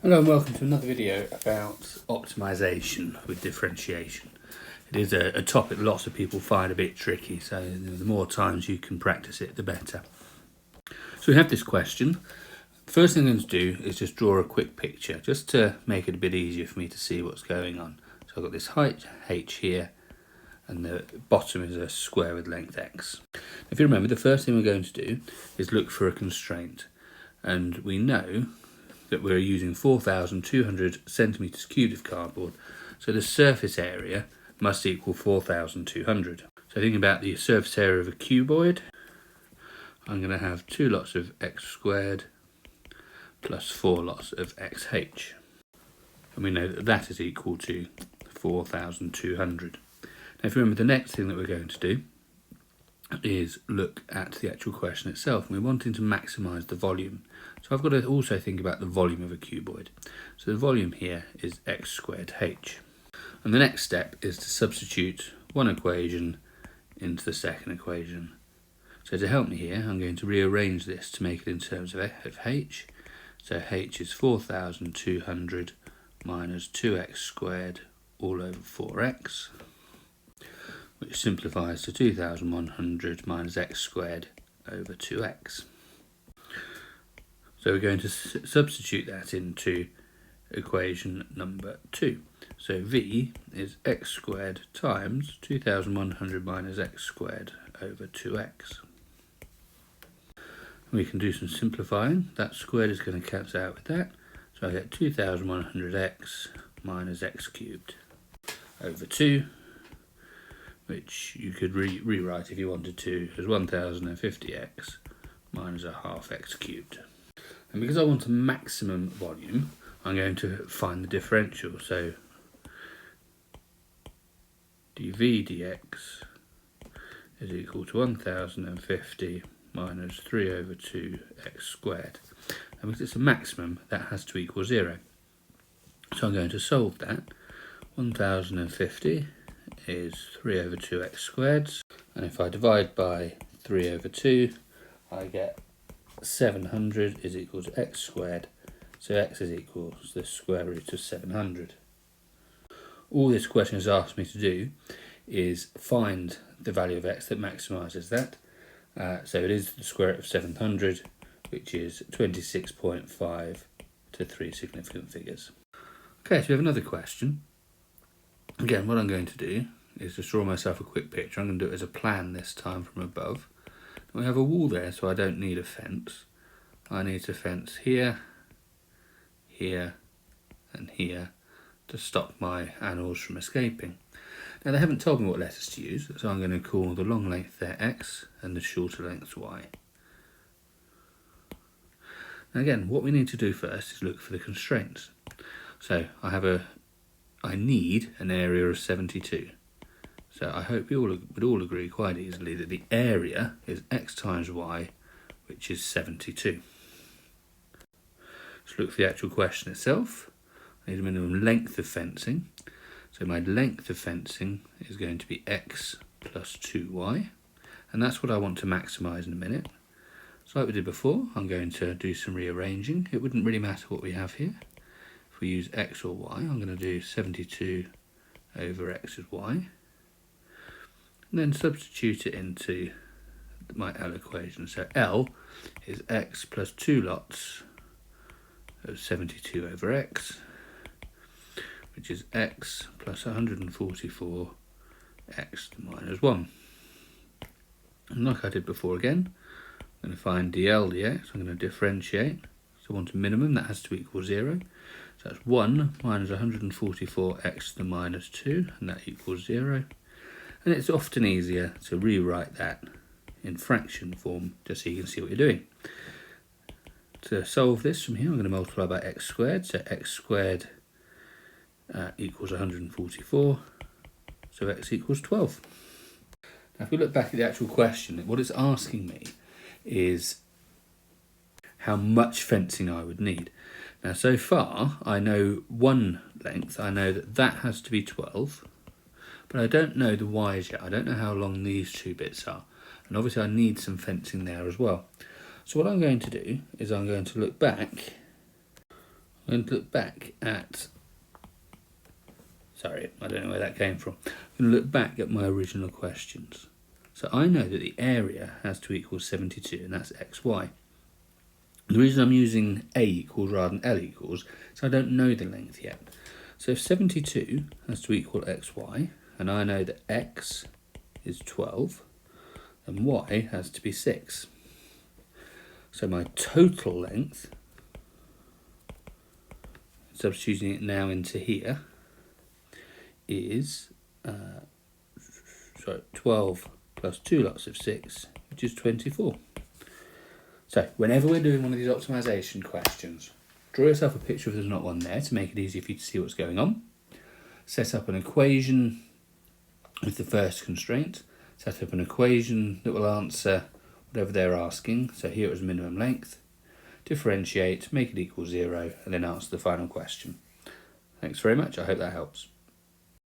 Hello and welcome to another video about optimisation with differentiation. It is a topic lots of people find a bit tricky, so the more times you can practice it, the better. So we have this question. First thing I'm going to do is just draw a quick picture, just to make it a bit easier for me to see what's going on. So I've got this height h here, and the bottom is a square with length x. If you remember, the first thing we're going to do is look for a constraint, and we know that we're using 4,200 centimetres cubed of cardboard, so the surface area must equal 4,200. So thinking about the surface area of a cuboid, I'm going to have 2 lots of x squared plus 4 lots of xh. And we know that that is equal to 4,200. Now if you remember, the next thing that we're going to do is look at the actual question itself, and we're wanting to maximise the volume. So I've got to also think about the volume of a cuboid. So the volume here is x squared h. And the next step is to substitute one equation into the second equation. So to help me here, I'm going to rearrange this to make it in terms of h. So h is 4,200 minus 2x squared all over 4x, which simplifies to 2,100 minus x squared over 2x. So we're going to substitute that into equation number 2. So v is x squared times 2,100 minus x squared over 2x. We can do some simplifying. That squared is going to cancel out with that. So I get 2,100x minus x cubed over 2, which you could rewrite if you wanted to as 1050x minus a half x cubed. And because I want a maximum volume, I'm going to find the differential. So dv dx is equal to 1050 minus 3 over 2 x squared. And because it's a maximum, that has to equal 0. So I'm going to solve that. 1050 is 3 over 2x squared, and if I divide by 3 over 2, I get 700 is equal to x squared, so x is equal to the square root of 700. All this question has asked me to do is find the value of x that maximises that. So it is the square root of 700, which is 26.5 to 3 significant figures. Okay, so we have another question. Again, what I'm going to do is just draw myself a quick picture. I'm going to do it as a plan this time from above. We have a wall there, so I don't need a fence. I need a fence here, here, and here to stop my animals from escaping. Now they haven't told me what letters to use, so I'm going to call the long length there x and the shorter length y. Now again, what we need to do first is look for the constraints. So I need an area of 72. So I hope we would all agree quite easily that the area is x times y, which is 72. Let's look for the actual question itself. I need a minimum length of fencing. So my length of fencing is going to be x plus 2y. And that's what I want to maximise in a minute. So like we did before, I'm going to do some rearranging. It wouldn't really matter what we have here. If we use x or y, I'm going to do 72 over x is y. And then substitute it into my L equation. So L is x plus 2 lots of 72 over x, which is x plus 144 x minus 1. And like I did before again, I'm going to find dl dx, I'm going to differentiate. So I want a minimum, that has to equal 0. So that's 1 minus 144 x to the minus 2, and that equals 0. And it's often easier to rewrite that in fraction form, just so you can see what you're doing. To solve this from here, I'm going to multiply by x squared, so x squared equals 144, so x equals 12. Now if we look back at the actual question, what it's asking me is how much fencing I would need. Now so far, I know one length, I know that that has to be 12, but I don't know the y's yet. I don't know how long these two bits are. And obviously I need some fencing there as well. So what I'm going to do is I'm going to look back I'm going to look back at... Sorry, I don't know where that came from. I'm going to look back at my original questions. So I know that the area has to equal 72, and that's xy. The reason I'm using a equals rather than l equals is I don't know the length yet. So if 72 has to equal xy, and I know that x is 12, then y has to be 6. So my total length, substituting it now into here, is 12 plus 2 lots of 6, which is 24. So whenever we're doing one of these optimisation questions, draw yourself a picture if there's not one there to make it easier for you to see what's going on. Set up an equation with the first constraint. Set up an equation that will answer whatever they're asking. So here it was minimum length. Differentiate, make it equal 0, and then answer the final question. Thanks very much. I hope that helps.